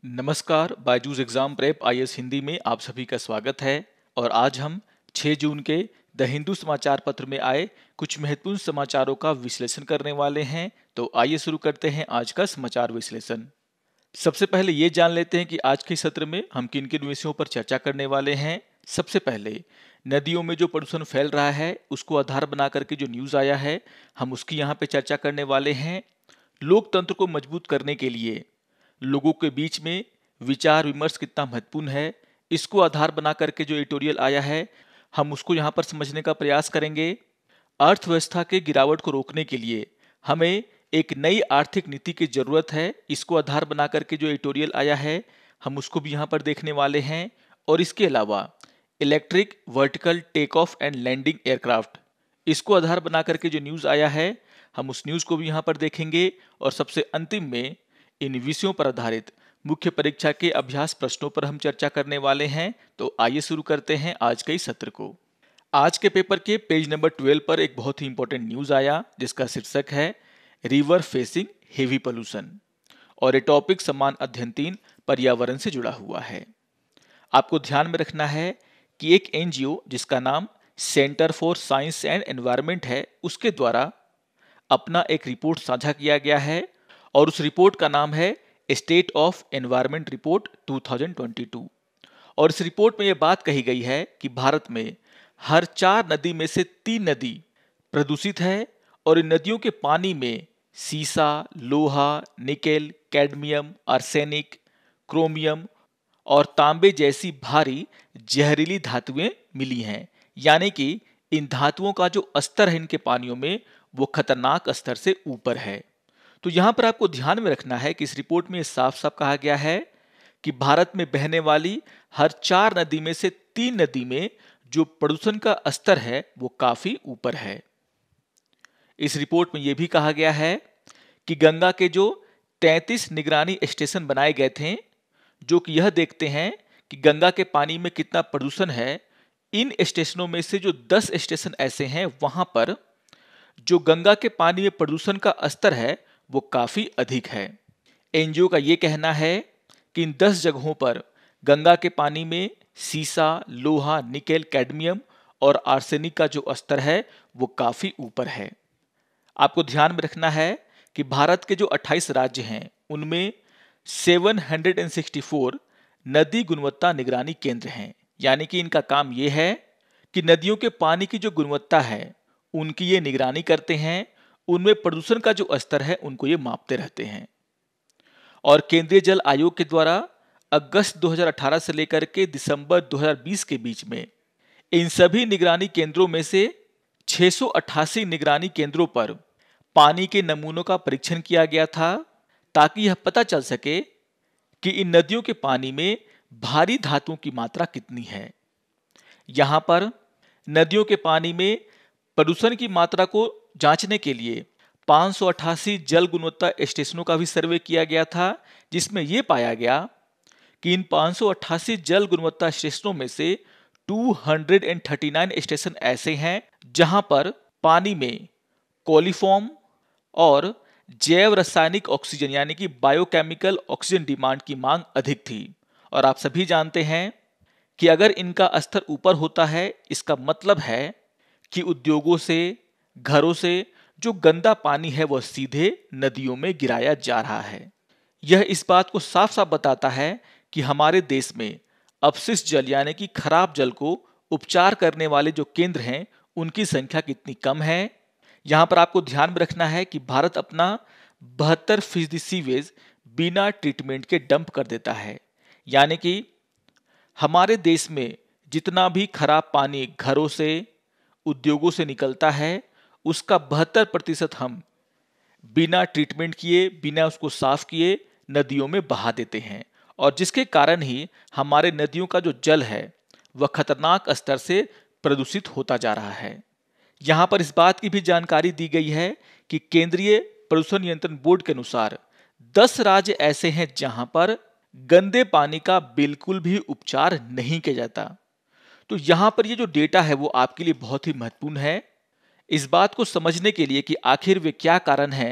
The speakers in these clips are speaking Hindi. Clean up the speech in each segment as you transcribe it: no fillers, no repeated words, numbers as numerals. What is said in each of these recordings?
नमस्कार, Byju's exam prep IAS Hindi में आप सभी का स्वागत है। और आज हम 6 जून के द हिंदू समाचार पत्र में आए कुछ महत्वपूर्ण समाचारों का विश्लेषण करने वाले हैं। तो आइए शुरू करते हैं आज का समाचार विश्लेषण। सबसे पहले ये जान लेते हैं कि आज के सत्र में हम किन किन विषयों पर चर्चा करने वाले हैं। सबसे पहले नदियों में जो प्रदूषण फैल रहा है उसको आधार बना करके जो न्यूज़ आया है हम उसकी यहाँ पे चर्चा करने वाले हैं। लोकतंत्र को मजबूत करने के लिए लोगों के बीच में विचार विमर्श कितना महत्वपूर्ण है, इसको आधार बना करके जो एडिटोरियल आया है हम उसको यहाँ पर समझने का प्रयास करेंगे। अर्थव्यवस्था के गिरावट को रोकने के लिए हमें एक नई आर्थिक नीति की जरूरत है, इसको आधार बना करके जो एडिटोरियल आया है हम उसको भी यहाँ पर देखने वाले हैं। और इसके अलावा electric vertical take off and landing aircraft, इसको आधार बना करके जो न्यूज़ आया है हम उस न्यूज़ को भी यहाँ पर देखेंगे। और सबसे अंतिम में इन विषयों पर आधारित मुख्य परीक्षा के अभ्यास प्रश्नों पर हम चर्चा करने वाले हैं। तो आइए शुरू करते हैं आज के इस सत्र को। आज के पेपर के पेज नंबर 12 पर एक बहुत ही इंपॉर्टेंट न्यूज़ आया जिसका शीर्षक है रिवर फेसिंग हेवी पोल्यूशन, और ये टॉपिक समान अध्ययन 3 पर्यावरण से जुड़ा हुआ है। आपको ध्यान में रखना है कि एक एनजीओ जिसका नाम centre for science and environment है उसके द्वारा अपना एक रिपोर्ट साझा किया गया है और उस रिपोर्ट का नाम है स्टेट ऑफ एनवायरनमेंट रिपोर्ट 2022। और इस रिपोर्ट में यह बात कही गई है कि भारत में हर 4 नदी में से 3 नदी प्रदूषित है और इन नदियों के पानी में सीसा, लोहा, निकेल, कैडमियम, आर्सेनिक, क्रोमियम और तांबे जैसी भारी जहरीली धातुएं मिली हैं। यानी कि इन धातुओं का जो स्तर है इनके पानियों में वो खतरनाक स्तर से ऊपर है। तो यहाँ पर आपको ध्यान में रखना है कि इस रिपोर्ट में साफ साफ कहा गया है कि भारत में बहने वाली हर 4 नदी में से 3 नदी में जो प्रदूषण का स्तर है वो काफी ऊपर है। इस रिपोर्ट में यह भी कहा गया है कि गंगा के जो 33 निगरानी स्टेशन बनाए गए थे जो कि यह देखते हैं कि गंगा के पानी में कितना प्रदूषण है, इन स्टेशनों में से जो 10 स्टेशन ऐसे हैं वहां पर जो गंगा के पानी में प्रदूषण का स्तर है वो काफी अधिक है। एनजीओ का ये कहना है कि इन 10 जगहों पर गंगा के पानी में सीसा, लोहा, निकेल, कैडमियम और आर्सेनिक का जो स्तर है वो काफी ऊपर है। आपको ध्यान में रखना है कि भारत के जो 28 राज्य हैं उनमें 764 नदी गुणवत्ता निगरानी केंद्र हैं। यानी कि इनका काम ये है कि नदियों के पानी की जो गुणवत्ता है उनकी ये निगरानी करते हैं, उनमें प्रदूषण का जो स्तर है उनको ये मापते रहते हैं। और केंद्रीय जल आयोग के द्वारा अगस्त 2018 से लेकर के दिसंबर 2020 के बीच में इन सभी निगरानी केंद्रों में से 688 निगरानी केंद्रों पर पानी के नमूनों का परीक्षण किया गया था ताकि यह पता चल सके कि इन नदियों के पानी में भारी धातुओं की मात्रा कितनी है। यहां पर नदियों के पानी में प्रदूषण की मात्रा को जांचने के लिए 588 जल गुणवत्ता स्टेशनों का भी सर्वे किया गया था, जिसमें यह पाया गया कि इन 588 जल गुणवत्ता स्टेशनों में से 239 स्टेशन ऐसे हैं जहां पर पानी में कोलिफॉर्म और जैव रासायनिक ऑक्सीजन यानी कि बायोकेमिकल ऑक्सीजन डिमांड की मांग अधिक थी। और आप सभी जानते हैं कि अगर इनका स्तर ऊपर होता है इसका मतलब है कि उद्योगों से, घरों से जो गंदा पानी है वह सीधे नदियों में गिराया जा रहा है। यह इस बात को साफ साफ बताता है कि हमारे देश में अपशिष्ट जल यानी कि खराब जल को उपचार करने वाले जो केंद्र हैं उनकी संख्या कितनी कम है। यहाँ पर आपको ध्यान में रखना है कि भारत अपना 72% सीवेज बिना ट्रीटमेंट के डंप कर देता है। यानी कि हमारे देश में जितना भी खराब पानी घरों से, उद्योगों से निकलता है उसका 72% हम बिना ट्रीटमेंट किए, बिना उसको साफ किए नदियों में बहा देते हैं। और जिसके कारण ही हमारे नदियों का जो जल है वह खतरनाक स्तर से प्रदूषित होता जा रहा है। यहाँ पर इस बात की भी जानकारी दी गई है कि केंद्रीय प्रदूषण नियंत्रण बोर्ड के अनुसार 10 राज्य ऐसे हैं जहां पर गंदे पानी का बिल्कुल भी उपचार नहीं किया जाता। तो यहाँ पर ये जो डेटा है वो आपके लिए बहुत ही महत्वपूर्ण है इस बात को समझने के लिए कि आखिर वे क्या कारण है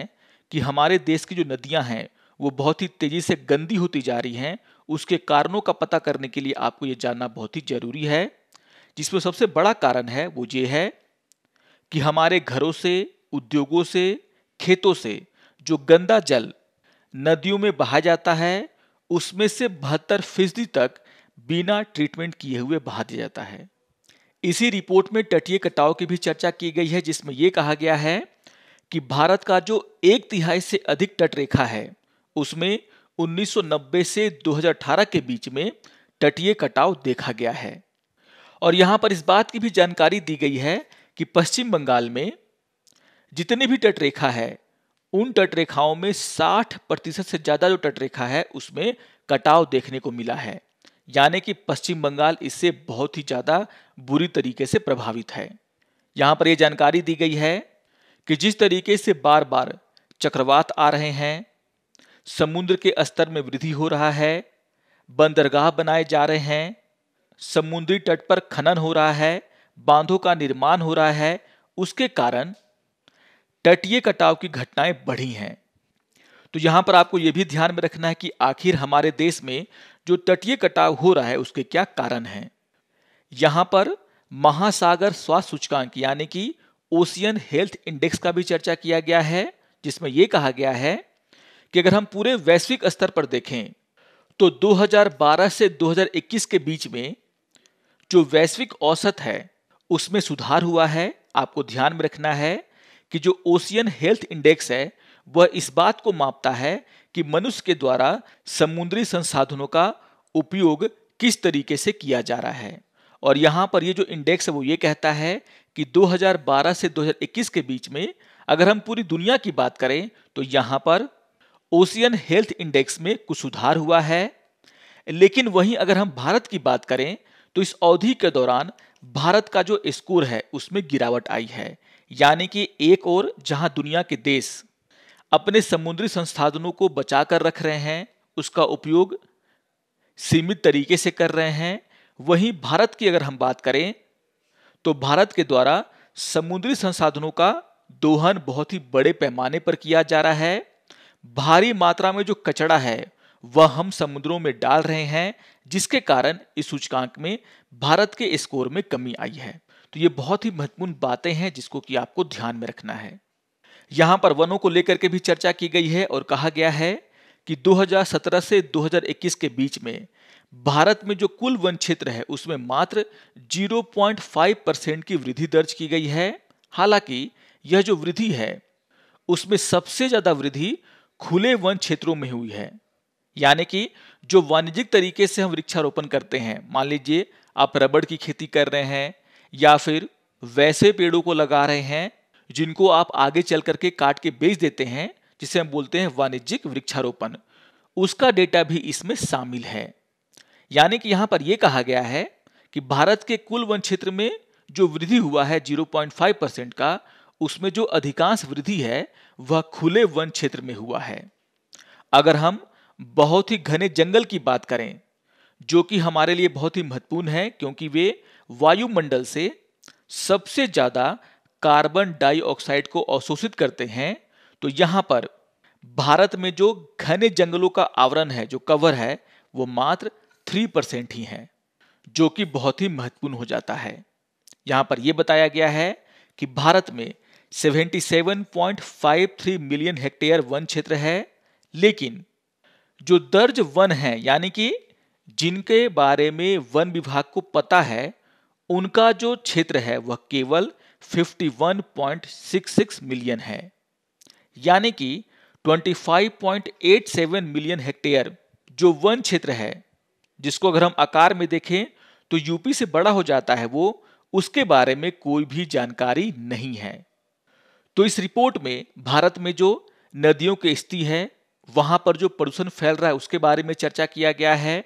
कि हमारे देश की जो नदियां हैं वो बहुत ही तेजी से गंदी होती जा रही हैं, उसके कारणों का पता करने के लिए आपको ये जानना बहुत ही जरूरी है। जिसमें सबसे बड़ा कारण है वो ये है कि हमारे घरों से, उद्योगों से, खेतों से जो गंदा जल नदियों में बहा जाता है, उसमें से 72% तक बिना ट्रीटमेंट किए हुए बहा दिया जाता है। इसी रिपोर्ट में तटीय कटाव की भी चर्चा की गई है, जिसमें यह कहा गया है कि भारत का जो 1/3 से अधिक तट रेखा है, उसमें 1990 से 2018 के बीच में तटीय कटाव देखा गया है। और यहां पर इस बात की भी जानकारी दी गई है कि पश्चिम बंगाल में जितने भी तटरेखा है, उन तटरेखाओं में 60% से ज्यादा जो तटरेखा है उसमें कटाव देखने को मिला है। यानी कि पश्चिम बंगाल इससे बहुत ही ज्यादा बुरी तरीके से प्रभावित है। यहां पर यह जानकारी दी गई है कि जिस तरीके से बार बार चक्रवात आ रहे हैं, समुद्र के स्तर में वृद्धि हो रहा है, बंदरगाह बनाए जा रहे हैं, समुद्री तट पर खनन हो रहा है, बांधों का निर्माण हो रहा है, उसके कारण तटीय कटाव की घटनाएं बढ़ी हैं। तो यहां पर आपको यह भी ध्यान में रखना है कि आखिर हमारे देश में जो तटीय कटाव हो रहा है उसके क्या कारण हैं। यहां पर महासागर स्वास्थ्य सूचकांक यानी कि ओशियन हेल्थ इंडेक्स का भी चर्चा किया गया है, जिसमें यह कहा गया है कि अगर हम पूरे वैश्विक स्तर पर देखें तो 2012 से 2021 के बीच में जो वैश्विक औसत है उसमें सुधार हुआ है। आपको ध्यान में रखना है कि जो ओशियन हेल्थ इंडेक्स है वह इस बात को मापता है कि मनुष्य के द्वारा समुद्री संसाधनों का उपयोग किस तरीके से किया जा रहा है। और यहां पर ये जो इंडेक्स है वो ये कहता है कि 2012 से 2021 के बीच में अगर हम पूरी दुनिया की बात करें तो यहां पर ओशियन हेल्थ इंडेक्स में कुछ सुधार हुआ है। लेकिन वहीं अगर हम भारत की बात करें तो इस अवधि के दौरान भारत का जो स्कोर है उसमें गिरावट आई है। यानी कि एक ओर जहां दुनिया के देश अपने समुद्री संसाधनों को बचा कर रख रहे हैं, उसका उपयोग सीमित तरीके से कर रहे हैं, वहीं भारत की अगर हम बात करें तो भारत के द्वारा समुद्री संसाधनों का दोहन बहुत ही बड़े पैमाने पर किया जा रहा है। भारी मात्रा में जो कचरा है वह हम समुद्रों में डाल रहे हैं, जिसके कारण इस सूचकांक में भारत के स्कोर में कमी आई है। तो ये बहुत ही महत्वपूर्ण बातें हैं जिसको कि आपको ध्यान में रखना है। यहां पर वनों को लेकर के भी चर्चा की गई है और कहा गया है कि 2017 से 2021 के बीच में भारत में जो कुल वन क्षेत्र है उसमें मात्र 0.5% की वृद्धि दर्ज की गई है। हालांकि यह जो वृद्धि है उसमें सबसे ज्यादा वृद्धि खुले वन क्षेत्रों में हुई है। यानी कि जो वाणिज्यिक तरीके से हम वृक्षारोपण करते हैं, मान लीजिए आप रबड़ की खेती कर रहे हैं या फिर वैसे पेड़ों को लगा रहे हैं जिनको आप आगे चल करके काट के बेच देते हैं, जिसे हम बोलते हैं वाणिज्यिक वृक्षारोपण, उसका डेटा भी इसमें शामिल है। यानी कि यहां पर यह कहा गया है कि भारत के कुल वन क्षेत्र में जो वृद्धि हुआ है 0.5% का, उसमें जो अधिकांश वृद्धि है वह खुले वन क्षेत्र में हुआ है। अगर हम बहुत ही घने जंगल की बात करें, जो कि हमारे लिए बहुत ही महत्वपूर्ण है क्योंकि वे वायुमंडल से सबसे ज्यादा कार्बन डाइऑक्साइड को अवशोषित करते हैं, तो यहां पर भारत में जो घने जंगलों का आवरण है, जो कवर है, वो मात्र 3% ही है, जो कि बहुत ही महत्वपूर्ण हो जाता है। यहां पर यह बताया गया है कि भारत में 77.53 मिलियन हेक्टेयर वन क्षेत्र है, लेकिन जो दर्ज वन है यानी कि जिनके बारे में वन विभाग को पता है, उनका जो क्षेत्र है वह केवल 51.66 मिलियन है। यानी कि 25.87 मिलियन हेक्टेयर जो वन क्षेत्र है, जिसको अगर हम आकार में देखें तो यूपी से बड़ा हो जाता है, वो उसके बारे में कोई भी जानकारी नहीं है। तो इस रिपोर्ट में भारत में जो नदियों की स्थिति है, वहां पर जो प्रदूषण फैल रहा है उसके बारे में चर्चा किया गया है,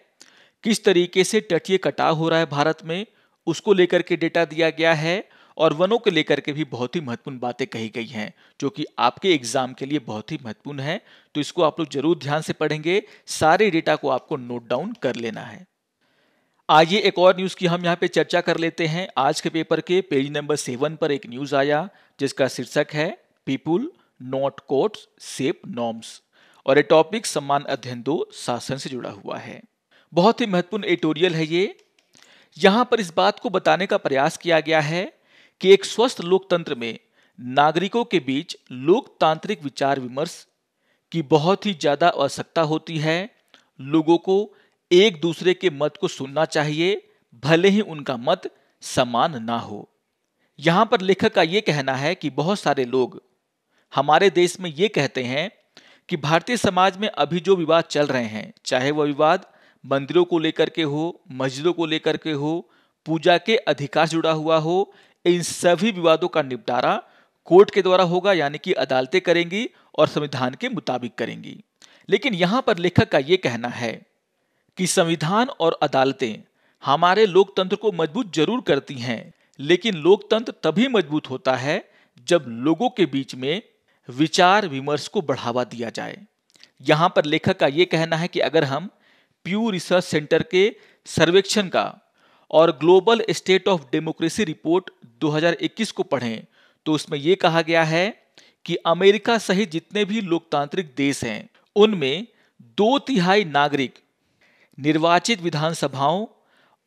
किस तरीके से तटीय कटाव हो रहा है भारत में उसको लेकर के डेटा दिया गया है, और वनों को लेकर के भी बहुत ही महत्वपूर्ण बातें कही गई हैं जो कि आपके एग्जाम के लिए बहुत ही महत्वपूर्ण है। तो इसको आप लोग जरूर ध्यान से पढ़ेंगे, सारे डेटा को आपको नोट डाउन कर लेना है। आइए एक और न्यूज की हम यहाँ पे चर्चा कर लेते हैं। आज के पेपर के पेज नंबर 7 पर एक न्यूज आया जिसका शीर्षक है people not courts shape norms. और ये टॉपिक सम्मान अध्ययन 2 शासन से जुड़ा हुआ है। बहुत ही महत्वपूर्ण एडिटोरियल है ये। यहाँ पर इस बात को बताने का प्रयास किया गया है कि एक स्वस्थ लोकतंत्र में नागरिकों के बीच लोकतांत्रिक विचार विमर्श की बहुत ही ज्यादा आवश्यकता होती है। लोगों को एक दूसरे के मत को सुनना चाहिए, भले ही उनका मत समान ना हो। यहाँ पर लेखक का ये कहना है कि बहुत सारे लोग हमारे देश में ये कहते हैं कि भारतीय समाज में अभी जो विवाद चल रहे हैं, चाहे वह विवाद मंदिरों को लेकर के हो, मस्जिदों को लेकर के हो, पूजा के अधिकार से जुड़ा हुआ हो, इन सभी विवादों का निपटारा कोर्ट के द्वारा होगा, यानी कि अदालतें करेंगी और संविधान के मुताबिक करेंगी। लेकिन यहाँ पर लेखक का ये कहना है कि संविधान और अदालतें हमारे लोकतंत्र को मजबूत जरूर करती हैं, लेकिन लोकतंत्र तभी मजबूत होता है जब लोगों के बीच में विचार विमर्श को बढ़ावा दिया जाए। यहाँ पर लेखक का ये कहना है कि अगर हम प्यू रिसर्च सेंटर के सर्वेक्षण का और global state of democracy report 2021 को पढ़ें तो उसमें यह कहा गया है कि अमेरिका सहित जितने भी लोकतांत्रिक देश हैं उनमें 2/3 नागरिक निर्वाचित विधानसभाओं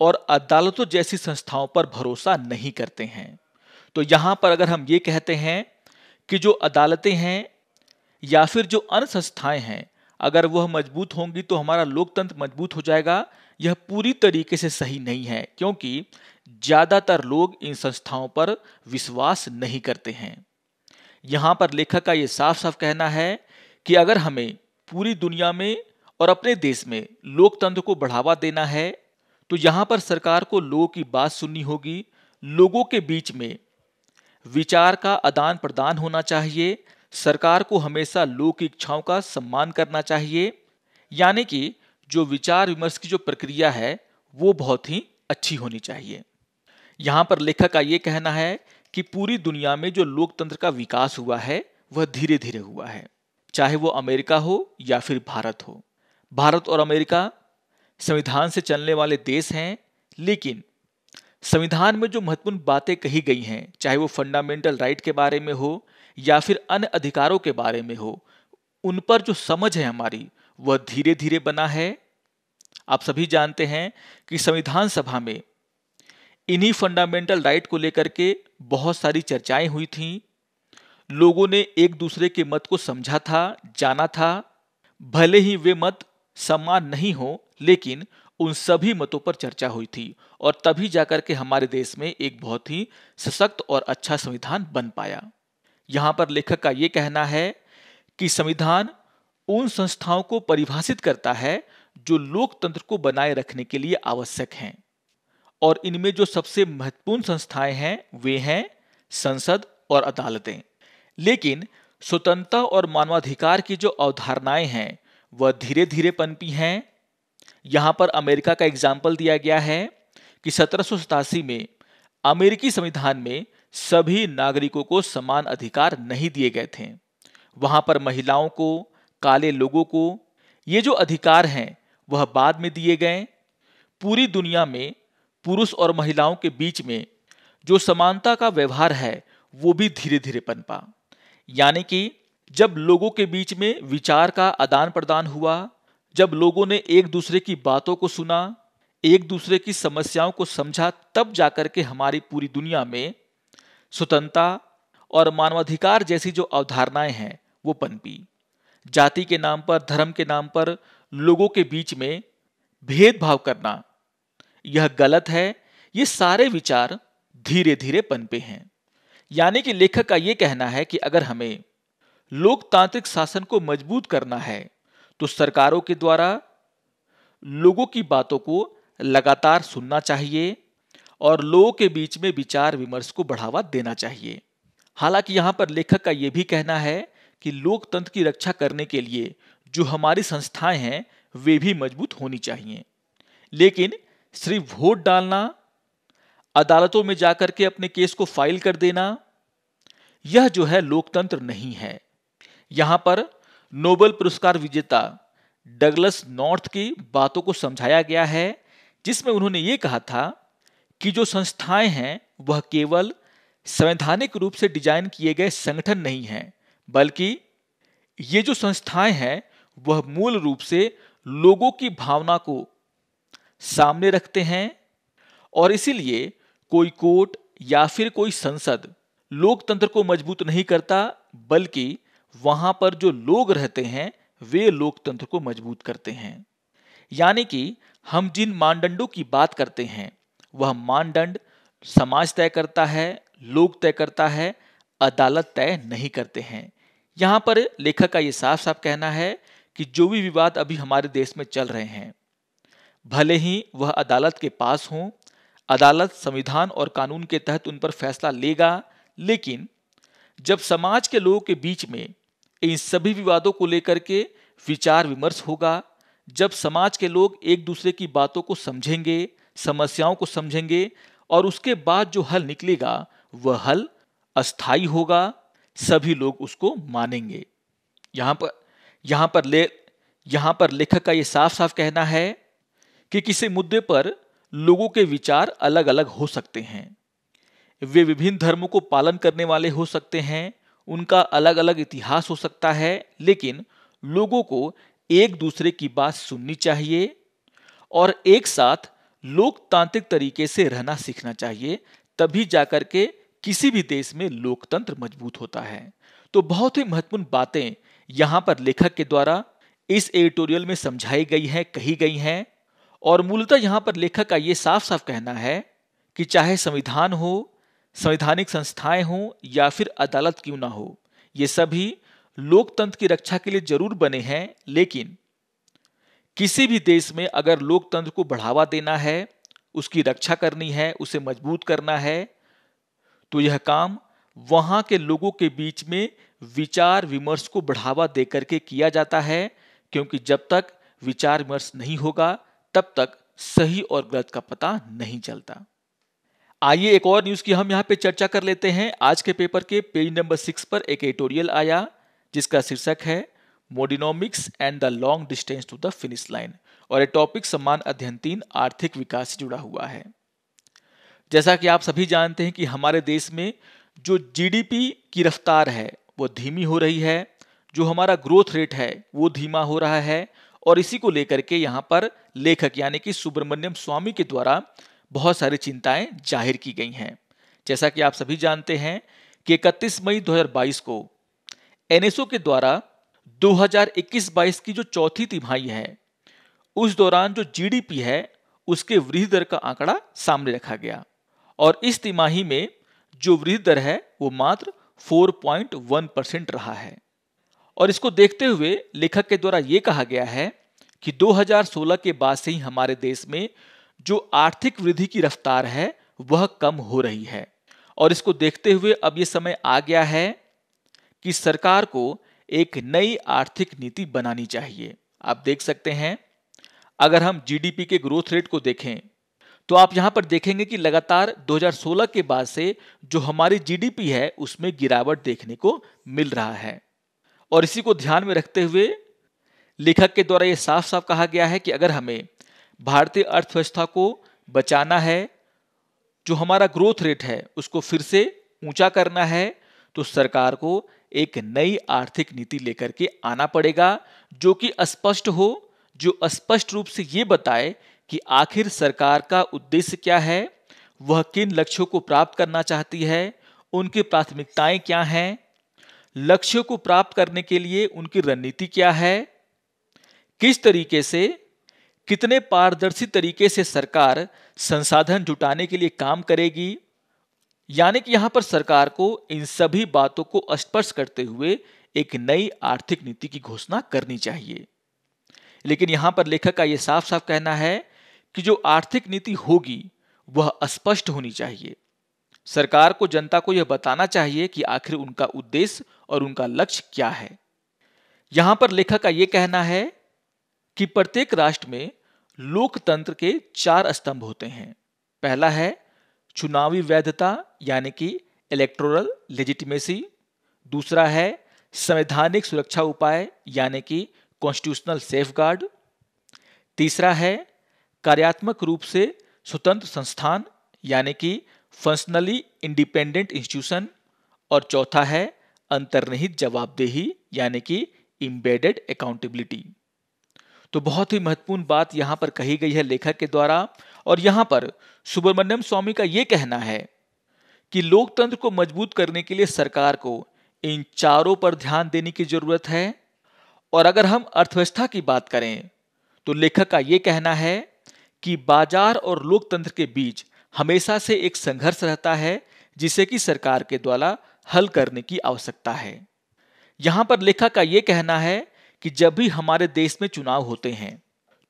और अदालतों जैसी संस्थाओं पर भरोसा नहीं करते हैं। तो यहां पर अगर हम ये कहते हैं कि जो अदालतें हैं या फिर जो अन्य संस्थाएं हैं, अगर वह मजबूत होंगी तो हमारा लोकतंत्र मजबूत हो जाएगा, यह पूरी तरीके से सही नहीं है, क्योंकि ज्यादातर लोग इन संस्थाओं पर विश्वास नहीं करते हैं। यहां पर लेखक का यह साफ साफ कहना है कि अगर हमें पूरी दुनिया में और अपने देश में लोकतंत्र को बढ़ावा देना है तो यहां पर सरकार को लोगों की बात सुननी होगी, लोगों के बीच में विचार का आदान प्रदान होना चाहिए, सरकार को हमेशा लोगों की इच्छाओं का सम्मान करना चाहिए, यानी कि जो विचार विमर्श की जो प्रक्रिया है वो बहुत ही अच्छी होनी चाहिए। यहां पर लेखक का ये कहना है कि पूरी दुनिया में जो लोकतंत्र का विकास हुआ है वह धीरे धीरे हुआ है, चाहे वो अमेरिका हो या फिर भारत हो। भारत और अमेरिका संविधान से चलने वाले देश हैं, लेकिन संविधान में जो महत्वपूर्ण बातें कही गई हैं, चाहे वो फंडामेंटल राइट के बारे में हो या फिर अन्य अधिकारों के बारे में हो, उन पर जो समझ है हमारी वह धीरे धीरे बना है। आप सभी जानते हैं कि संविधान सभा में इन्हीं फंडामेंटल राइट को लेकर के बहुत सारी चर्चाएं हुई थीं। लोगों ने एक दूसरे के मत को समझा था, जाना था, भले ही वे मत समान नहीं हो, लेकिन उन सभी मतों पर चर्चा हुई थी और तभी जाकर के हमारे देश में एक बहुत ही सशक्त और अच्छा संविधान बन पाया। यहां पर लेखक का यह कहना है कि संविधान उन संस्थाओं को परिभाषित करता है जो लोकतंत्र को बनाए रखने के लिए आवश्यक हैं, और इनमें जो सबसे महत्वपूर्ण संस्थाएं हैं वे हैं संसद और अदालतें। लेकिन स्वतंत्रता और मानवाधिकार की जो अवधारणाएं हैं वह धीरे धीरे पनपी हैं। यहां पर अमेरिका का एग्जाम्पल दिया गया है कि 1787 में अमेरिकी संविधान में सभी नागरिकों को समान अधिकार नहीं दिए गए थे। वहां पर महिलाओं को, काले लोगों को ये जो अधिकार हैं वह बाद में दिए गए। पूरी दुनिया में पुरुष और महिलाओं के बीच में जो समानता का व्यवहार है वो भी धीरे धीरे पनपा, यानी कि जब लोगों के बीच में विचार का आदान प्रदान हुआ, जब लोगों ने एक दूसरे की बातों को सुना, एक दूसरे की समस्याओं को समझा, तब जाकर के हमारी पूरी दुनिया में स्वतंत्रता और मानवाधिकार जैसी जो अवधारणाएं हैं वो पनपी। जाति के नाम पर, धर्म के नाम पर लोगों के बीच में भेदभाव करना यह गलत है। ये सारे विचार धीरे धीरे पनपे हैं। यानी कि लेखक का यह कहना है कि अगर हमें लोकतांत्रिक शासन को मजबूत करना है तो सरकारों के द्वारा लोगों की बातों को लगातार सुनना चाहिए और लोगों के बीच में विचार विमर्श को बढ़ावा देना चाहिए। हालांकि यहां पर लेखक का यह भी कहना है कि लोकतंत्र की रक्षा करने के लिए जो हमारी संस्थाएं हैं वे भी मजबूत होनी चाहिए, लेकिन सिर्फ वोट डालना, अदालतों में जाकर के अपने केस को फाइल कर देना, यह जो है लोकतंत्र नहीं है। यहां पर नोबेल पुरस्कार विजेता डगलस नॉर्थ की बातों को समझाया गया है, जिसमें उन्होंने ये कहा था कि जो संस्थाएं हैं वह केवल संवैधानिक रूप से डिजाइन किए गए संगठन नहीं हैं, बल्कि ये जो संस्थाएं हैं वह मूल रूप से लोगों की भावना को सामने रखते हैं और इसीलिए कोई कोर्ट या फिर कोई संसद लोकतंत्र को मजबूत नहीं करता, बल्कि वहां पर जो लोग रहते हैं वे लोकतंत्र को मजबूत करते हैं। यानी कि हम जिन मानदंडों की बात करते हैं वह मानदंड समाज तय करता है, लोग तय करता है, अदालत तय नहीं करते हैं। यहाँ पर लेखक का ये साफ साफ कहना है कि जो भी विवाद अभी हमारे देश में चल रहे हैं, भले ही वह अदालत के पास हों, अदालत संविधान और कानून के तहत उन पर फैसला लेगा, लेकिन जब समाज के लोगों के बीच में इन सभी विवादों को लेकर के विचार विमर्श होगा, जब समाज के लोग एक दूसरे की बातों को समझेंगे, समस्याओं को समझेंगे और उसके बाद जो हल निकलेगा वह हल अस्थाई होगा, सभी लोग उसको मानेंगे। यहाँ पर लेखक का ये साफ साफ कहना है कि किसी मुद्दे पर लोगों के विचार अलग अलग हो सकते हैं, वे विभिन्न धर्मों को पालन करने वाले हो सकते हैं, उनका अलग अलग इतिहास हो सकता है, लेकिन लोगों को एक दूसरे की बात सुननी चाहिए और एक साथ लोकतांत्रिक तरीके से रहना सीखना चाहिए, तभी जाकर के किसी भी देश में लोकतंत्र मजबूत होता है। तो बहुत ही महत्वपूर्ण बातें यहाँ पर लेखक के द्वारा इस एडिटोरियल में समझाई गई हैं, कही गई हैं और मूलतः यहाँ पर लेखक का ये साफ साफ कहना है कि चाहे संविधान हो, संवैधानिक संस्थाएं हों या फिर अदालत क्यों ना हो, ये सभी लोकतंत्र की रक्षा के लिए जरूर बने हैं, लेकिन किसी भी देश में अगर लोकतंत्र को बढ़ावा देना है, उसकी रक्षा करनी है, उसे मजबूत करना है, तो यह काम वहां के लोगों के बीच में विचार विमर्श को बढ़ावा देकर के किया जाता है, क्योंकि जब तक विचार विमर्श नहीं होगा तब तक सही और गलत का पता नहीं चलता। आइए एक और न्यूज की हम यहाँ पे चर्चा कर लेते हैं। आज के पेपर के पेज नंबर 6 पर एक एडिटोरियल आया जिसका शीर्षक है Modinomics and the long distance to the finish line और ये टॉपिक समान अध्ययन 3 आर्थिक विकास से जुड़ा हुआ है। जैसा कि आप सभी जानते हैं कि हमारे देश में जो जीडीपी की रफ्तार है वो धीमी हो रही है, जो हमारा ग्रोथ रेट है वो धीमा हो रहा है और इसी को लेकर के यहाँ पर लेखक यानी कि सुब्रमण्यम स्वामी के द्वारा बहुत सारी चिंताएं जाहिर की गई हैं। जैसा कि आप सभी जानते हैं कि 31 मई 2022 को एनएसओ के द्वारा 2021-22 की जो चौथी तिमाही है उस दौरान जो जीडीपी है उसके वृद्धि दर का आंकड़ा सामने रखा गया और इस तिमाही में जो वृद्धि दर है वो मात्र 4.1% रहा है। और इसको देखते हुए लेखक के द्वारा ये कहा गया है कि 2016 के बाद से ही हमारे देश में जो आर्थिक वृद्धि की रफ्तार है वह कम हो रही है और इसको देखते हुए अब ये समय आ गया है कि सरकार को एक नई आर्थिक नीति बनानी चाहिए। आप देख सकते हैं, अगर हम जीडीपी के ग्रोथ रेट को देखें तो आप यहां पर देखेंगे कि लगातार 2016 के बाद से जो हमारी जीडीपी है उसमें गिरावट देखने को मिल रहा है और इसी को ध्यान में रखते हुए लेखक के द्वारा यह साफ साफ कहा गया है कि अगर हमें भारतीय अर्थव्यवस्था को बचाना है, जो हमारा ग्रोथ रेट है उसको फिर से ऊंचा करना है, तो सरकार को एक नई आर्थिक नीति लेकर के आना पड़ेगा जो कि स्पष्ट हो, जो स्पष्ट रूप से ये बताए कि आखिर सरकार का उद्देश्य क्या है, वह किन लक्ष्यों को प्राप्त करना चाहती है, उनकी प्राथमिकताएं क्या हैं, लक्ष्यों को प्राप्त करने के लिए उनकी रणनीति क्या है, किस तरीके से, कितने पारदर्शी तरीके से सरकार संसाधन जुटाने के लिए काम करेगी। यानी कि यहां पर सरकार को इन सभी बातों को स्पष्ट करते हुए एक नई आर्थिक नीति की घोषणा करनी चाहिए। लेकिन यहां पर लेखक का यह साफ साफ कहना है कि जो आर्थिक नीति होगी वह स्पष्ट होनी चाहिए। सरकार को जनता को यह बताना चाहिए कि आखिर उनका उद्देश्य और उनका लक्ष्य क्या है। यहां पर लेखक का यह कहना है कि प्रत्येक राष्ट्र में लोकतंत्र के 4 स्तंभ होते हैं। पहला है चुनावी वैधता यानी कि इलेक्टोरल लेजिटिमेसी, दूसरा है संवैधानिक सुरक्षा उपाय यानी कि कॉन्स्टिट्यूशनल सेफगार्ड, तीसरा है कार्यात्मक रूप से स्वतंत्र संस्थान यानी कि फंक्शनली इंडिपेंडेंट इंस्टीट्यूशन और चौथा है अंतर्निहित जवाबदेही यानी कि एम्बेडेड अकाउंटेबिलिटी। तो बहुत ही महत्वपूर्ण बात यहाँ पर कही गई है लेखक के द्वारा, और यहाँ पर सुब्रमण्यम स्वामी का ये कहना है कि लोकतंत्र को मजबूत करने के लिए सरकार को इन चारों पर ध्यान देने की जरूरत है। और अगर हम अर्थव्यवस्था की बात करें तो लेखक का यह कहना है कि बाजार और लोकतंत्र के बीच हमेशा से एक संघर्ष रहता है, जिसे कि सरकार के द्वारा हल करने की आवश्यकता है। यहां पर लेखक का यह कहना है कि जब भी हमारे देश में चुनाव होते हैं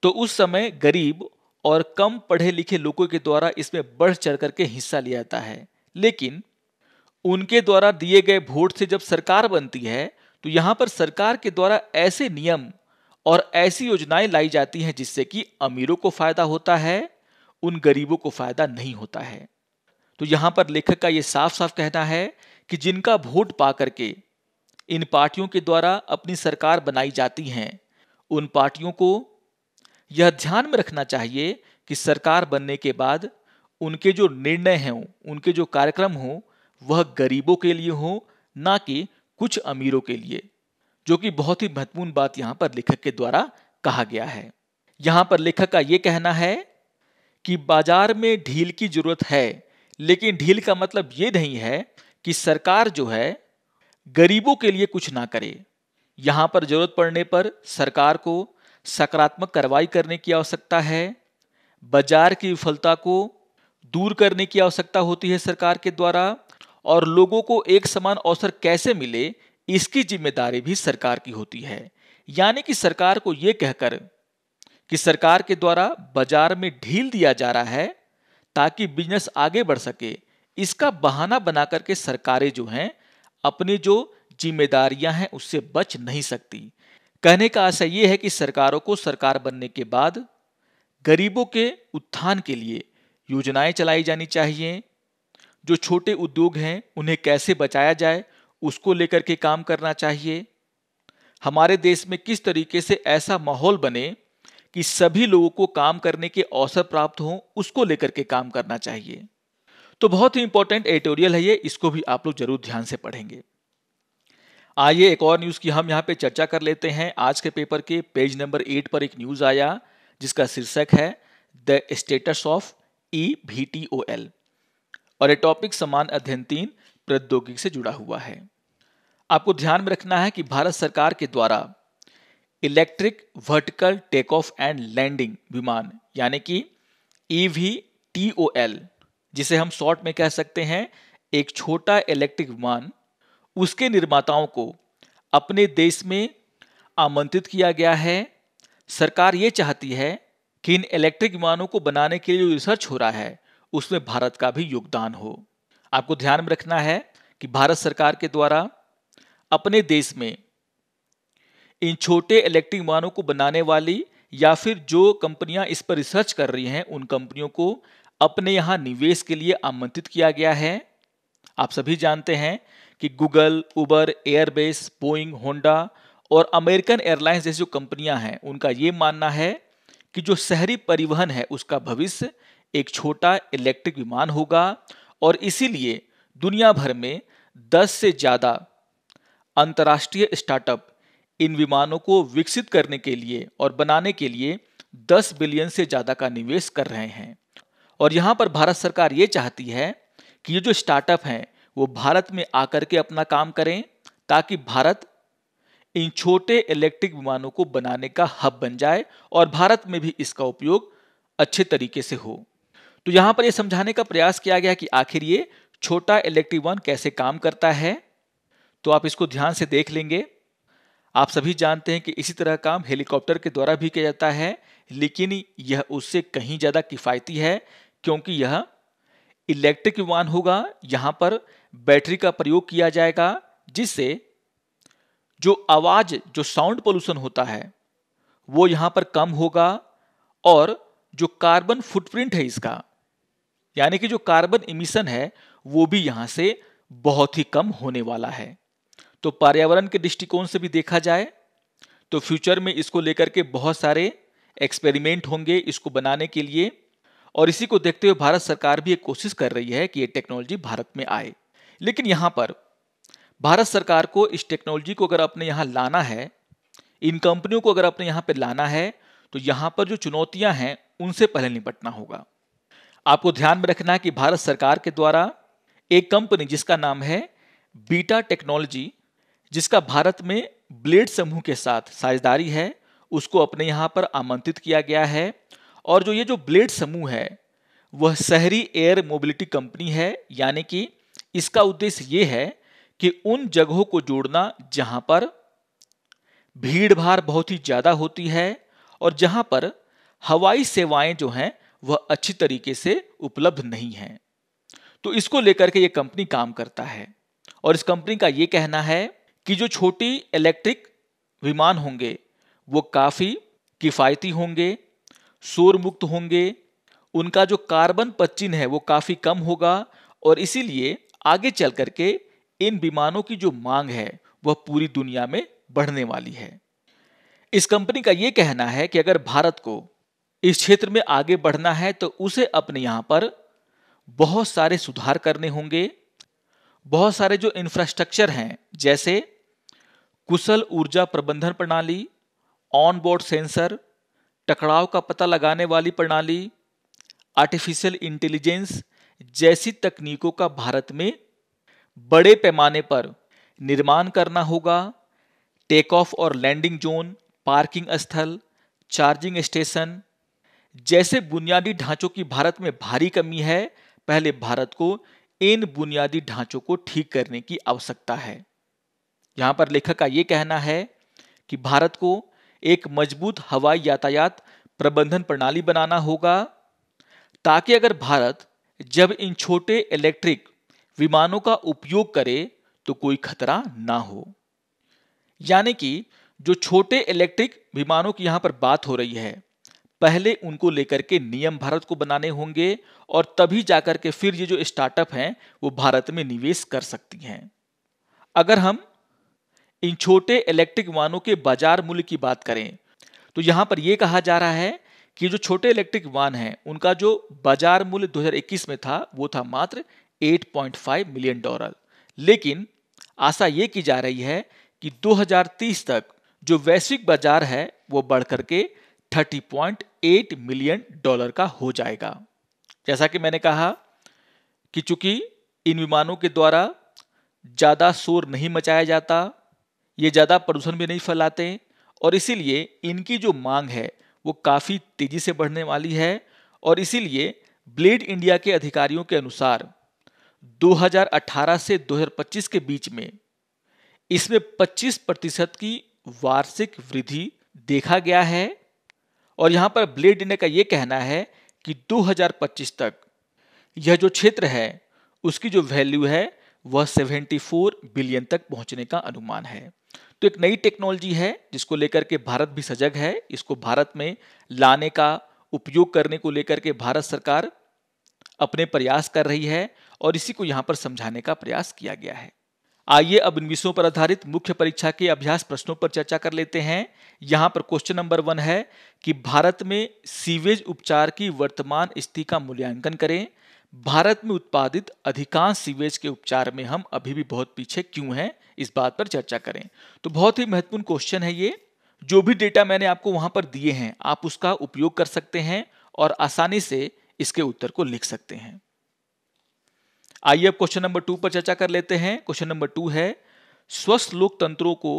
तो उस समय गरीब और कम पढ़े लिखे लोगों के द्वारा इसमें बढ़ चढ़ करके हिस्सा लिया जाता है, लेकिन उनके द्वारा दिए गए वोट से जब सरकार बनती है तो यहां पर सरकार के द्वारा ऐसे नियम और ऐसी योजनाएं लाई जाती हैं जिससे कि अमीरों को फायदा होता है, उन गरीबों को फायदा नहीं होता है। तो यहां पर लेखक का यह साफ साफ कहना है कि जिनका वोट पा करके इन पार्टियों के द्वारा अपनी सरकार बनाई जाती हैं, उन पार्टियों को यह ध्यान में रखना चाहिए कि सरकार बनने के बाद उनके जो निर्णय हैं, उनके जो कार्यक्रम हों, वह गरीबों के लिए हो, ना कि कुछ अमीरों के लिए, जो कि बहुत ही महत्वपूर्ण बात यहां पर लेखक के द्वारा कहा गया है। यहां पर लेखक का यह कहना है कि बाजार में ढील की जरूरत है, लेकिन ढील का मतलब यह नहीं है कि सरकार जो है गरीबों के लिए कुछ ना करे। यहां पर जरूरत पड़ने पर सरकार को सकारात्मक कार्रवाई करने की आवश्यकता है, बाजार की विफलता को दूर करने की आवश्यकता होती है सरकार के द्वारा, और लोगों को एक समान अवसर कैसे मिले इसकी जिम्मेदारी भी सरकार की होती है। यानी कि सरकार को यह कहकर कि सरकार के द्वारा बाजार में ढील दिया जा रहा है ताकि बिजनेस आगे बढ़ सके, इसका बहाना बना करके सरकारें जो हैं अपनी जो जिम्मेदारियां हैं उससे बच नहीं सकती। कहने का आशय यह है कि सरकारों को सरकार बनने के बाद गरीबों के उत्थान के लिए योजनाएं चलाई जानी चाहिए। जो छोटे उद्योग हैं उन्हें कैसे बचाया जाए उसको लेकर के काम करना चाहिए। हमारे देश में किस तरीके से ऐसा माहौल बने कि सभी लोगों को काम करने के अवसर प्राप्त हों, उसको लेकर के काम करना चाहिए। तो बहुत ही इंपॉर्टेंट एडिटोरियल है ये, इसको भी आप लोग जरूर ध्यान से पढ़ेंगे। आइए एक और न्यूज की हम यहाँ पे चर्चा कर लेते हैं। आज के पेपर के पेज नंबर 8 पर एक न्यूज आया जिसका शीर्षक है द स्टेटस ऑफ EVTOL, और ये टॉपिक समान अध्ययन 3 प्रौद्योगिकी से जुड़ा हुआ है। आपको ध्यान में रखना है कि भारत सरकार के द्वारा electric vertical take off and landing विमान यानी कि EVTOL, जिसे हम शॉर्ट में कह सकते हैं एक छोटा इलेक्ट्रिक विमान, उसके निर्माताओं को अपने देश में आमंत्रित किया गया है। सरकार ये चाहती है कि इन इलेक्ट्रिक विमानों को बनाने के लिए जो रिसर्च हो रहा है उसमें भारत का भी योगदान हो। आपको ध्यान में रखना है कि भारत सरकार के द्वारा अपने देश में इन छोटे इलेक्ट्रिक विमानों को बनाने वाली या फिर जो कंपनियां इस पर रिसर्च कर रही हैं उन कंपनियों को अपने यहां निवेश के लिए आमंत्रित किया गया है। आप सभी जानते हैं कि गूगल, उबर, एयरबेस, बोइंग, होंडा और अमेरिकन एयरलाइंस जैसी जो कंपनियां हैं उनका ये मानना है कि जो शहरी परिवहन है उसका भविष्य एक छोटा इलेक्ट्रिक विमान होगा, और इसीलिए दुनिया भर में 10 से ज्यादा अंतर्राष्ट्रीय स्टार्टअप इन विमानों को विकसित करने के लिए और बनाने के लिए 10 बिलियन से ज्यादा का निवेश कर रहे हैं। और यहां पर भारत सरकार ये चाहती है कि ये जो स्टार्टअप हैं वो भारत में आकर के अपना काम करें ताकि भारत इन छोटे इलेक्ट्रिक विमानों को बनाने का हब बन जाए और भारत में भी इसका उपयोग अच्छे तरीके से हो। तो यहां पर यह समझाने का प्रयास किया गया कि आखिर ये छोटा इलेक्ट्रिक विमान कैसे काम करता है, तो आप इसको ध्यान से देख लेंगे। आप सभी जानते हैं कि इसी तरह काम हेलीकॉप्टर के द्वारा भी किया जाता है, लेकिन यह उससे कहीं ज्यादा किफायती है क्योंकि यह इलेक्ट्रिक विमान होगा। यहां पर बैटरी का प्रयोग किया जाएगा जिससे जो आवाज, जो साउंड पोल्यूशन होता है वो यहां पर कम होगा, और जो कार्बन फुटप्रिंट है इसका, यानी कि जो कार्बन इमिशन है वो भी यहां से बहुत ही कम होने वाला है। तो पर्यावरण के दृष्टिकोण से भी देखा जाए तो फ्यूचर में इसको लेकर के बहुत सारे एक्सपेरिमेंट होंगे इसको बनाने के लिए, और इसी को देखते हुए भारत सरकार भी एक कोशिश कर रही है कि ये टेक्नोलॉजी भारत में आए। लेकिन यहां पर भारत सरकार को इस टेक्नोलॉजी को अगर अपने यहां लाना है इन कंपनियों को अगर अपने यहाँ पे लाना है तो यहाँ पर जो चुनौतियां हैं उनसे पहले निपटना होगा। आपको ध्यान में रखना है कि भारत सरकार के द्वारा एक कंपनी जिसका नाम है बीटा टेक्नोलॉजी, जिसका भारत में ब्लेड समूह के साथ साझेदारी है, उसको अपने यहाँ पर आमंत्रित किया गया है। और जो ये जो ब्लेड समूह है वह शहरी एयर मोबिलिटी कंपनी है, यानी कि इसका उद्देश्य ये है कि उन जगहों को जोड़ना जहां पर भीड़ भाड़ बहुत ही ज्यादा होती है और जहां पर हवाई सेवाएं जो हैं वह अच्छी तरीके से उपलब्ध नहीं हैं। तो इसको लेकर के ये कंपनी काम करता है और इस कंपनी का ये कहना है कि जो छोटी इलेक्ट्रिक विमान होंगे वो काफी किफायती होंगे, शोर मुक्त होंगे, उनका जो कार्बन पदचिह्न है वो काफी कम होगा और इसीलिए आगे चल करके इन विमानों की जो मांग है वह पूरी दुनिया में बढ़ने वाली है। इस कंपनी का यह कहना है कि अगर भारत को इस क्षेत्र में आगे बढ़ना है तो उसे अपने यहां पर बहुत सारे सुधार करने होंगे। बहुत सारे जो इंफ्रास्ट्रक्चर हैं जैसे कुशल ऊर्जा प्रबंधन प्रणाली, ऑन बोर्ड सेंसर, टकराव का पता लगाने वाली प्रणाली, आर्टिफिशियल इंटेलिजेंस जैसी तकनीकों का भारत में बड़े पैमाने पर निर्माण करना होगा। टेक ऑफ और लैंडिंग जोन, पार्किंग स्थल, चार्जिंग स्टेशन जैसे बुनियादी ढांचों की भारत में भारी कमी है। पहले भारत को इन बुनियादी ढांचों को ठीक करने की आवश्यकता है। यहां पर लेखक का यह कहना है कि भारत को एक मजबूत हवाई यातायात प्रबंधन प्रणाली बनाना होगा ताकि अगर भारत जब इन छोटे इलेक्ट्रिक विमानों का उपयोग करे तो कोई खतरा ना हो। यानी कि जो छोटे इलेक्ट्रिक विमानों की यहां पर बात हो रही है, पहले उनको लेकर के नियम भारत को बनाने होंगे और तभी जाकर के फिर ये जो स्टार्टअप हैं वो भारत में निवेश कर सकती हैं। अगर हम इन छोटे इलेक्ट्रिक वाहनों के बाजार मूल्य की बात करें तो यहां पर यह कहा जा रहा है कि जो छोटे इलेक्ट्रिक वाहन हैं उनका जो बाजार मूल्य 2021 में था वो था मात्र $8.5 मिलियन। लेकिन आशा यह की जा रही है कि 2030 तक जो वैश्विक बाजार है वो बढ़कर के $30.8 मिलियन का हो जाएगा। जैसा कि मैंने कहा कि चूंकि इन विमानों के द्वारा ज्यादा शोर नहीं मचाया जाता, ये ज्यादा प्रदूषण भी नहीं फैलाते और इसीलिए इनकी जो मांग है वो काफी तेजी से बढ़ने वाली है। और इसीलिए ब्लेड इंडिया के अधिकारियों के अनुसार 2018 से 2025 के बीच में इसमें 25% की वार्षिक वृद्धि देखा गया है। और यहां पर ब्लेड इंडिया का यह कहना है कि 2025 तक यह जो क्षेत्र है उसकी जो वैल्यू है वह 74 बिलियन तक पहुंचने का अनुमान है। तो एक नई टेक्नोलॉजी है जिसको लेकर के भारत भी सजग है। इसको भारत में लाने का, उपयोग करने को लेकर के भारत सरकार अपने प्रयास कर रही है और इसी को यहां पर समझाने का प्रयास किया गया है। आइए अब इन विषयों पर आधारित मुख्य परीक्षा के अभ्यास प्रश्नों पर चर्चा कर लेते हैं। यहां पर क्वेश्चन नंबर 1 है कि भारत में सीवेज उपचार की वर्तमान स्थिति का मूल्यांकन करें। भारत में उत्पादित अधिकांश सीवेज के उपचार में हम अभी भी बहुत पीछे क्यों हैं, इस बात पर चर्चा करें। तो बहुत ही महत्वपूर्ण क्वेश्चन है ये। जो भी डेटा मैंने आपको वहां पर दिए हैं आप उसका उपयोग कर सकते हैं और आसानी से इसके उत्तर को लिख सकते हैं। आइए अब क्वेश्चन नंबर 2 पर चर्चा कर लेते हैं। क्वेश्चन नंबर 2 है स्वस्थ लोकतंत्रों को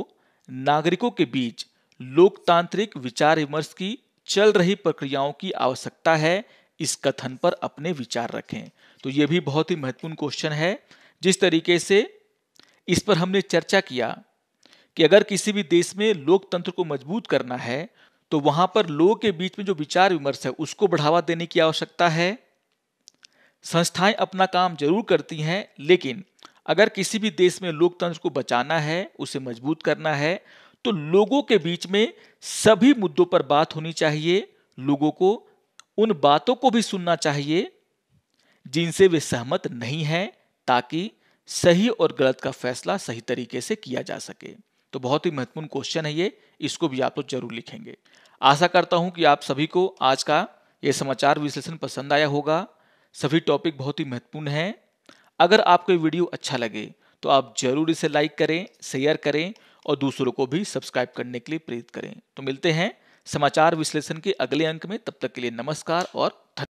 नागरिकों के बीच लोकतांत्रिक विचार विमर्श की चल रही प्रक्रियाओं की आवश्यकता है, इस कथन पर अपने विचार रखें। तो यह भी बहुत ही महत्वपूर्ण क्वेश्चन है। जिस तरीके से इस पर हमने चर्चा किया कि अगर किसी भी देश में लोकतंत्र को मजबूत करना है तो वहां पर लोगों के बीच में जो विचार विमर्श है उसको बढ़ावा देने की आवश्यकता है। संस्थाएं अपना काम जरूर करती हैं, लेकिन अगर किसी भी देश में लोकतंत्र को बचाना है, उसे मजबूत करना है, तो लोगों के बीच में सभी मुद्दों पर बात होनी चाहिए। लोगों को उन बातों को भी सुनना चाहिए जिनसे वे सहमत नहीं हैं, ताकि सही और गलत का फैसला सही तरीके से किया जा सके। तो बहुत ही महत्वपूर्ण क्वेश्चन है ये, इसको भी आप लोग जरूर लिखेंगे। आशा करता हूं कि आप सभी को आज का ये समाचार विश्लेषण पसंद आया होगा। सभी टॉपिक बहुत ही महत्वपूर्ण हैं। अगर आपको ये वीडियो अच्छा लगे तो आप जरूर इसे लाइक करें, शेयर करें और दूसरों को भी सब्सक्राइब करने के लिए प्रेरित करें। तो मिलते हैं समाचार विश्लेषण के अगले अंक में, तब तक के लिए नमस्कार और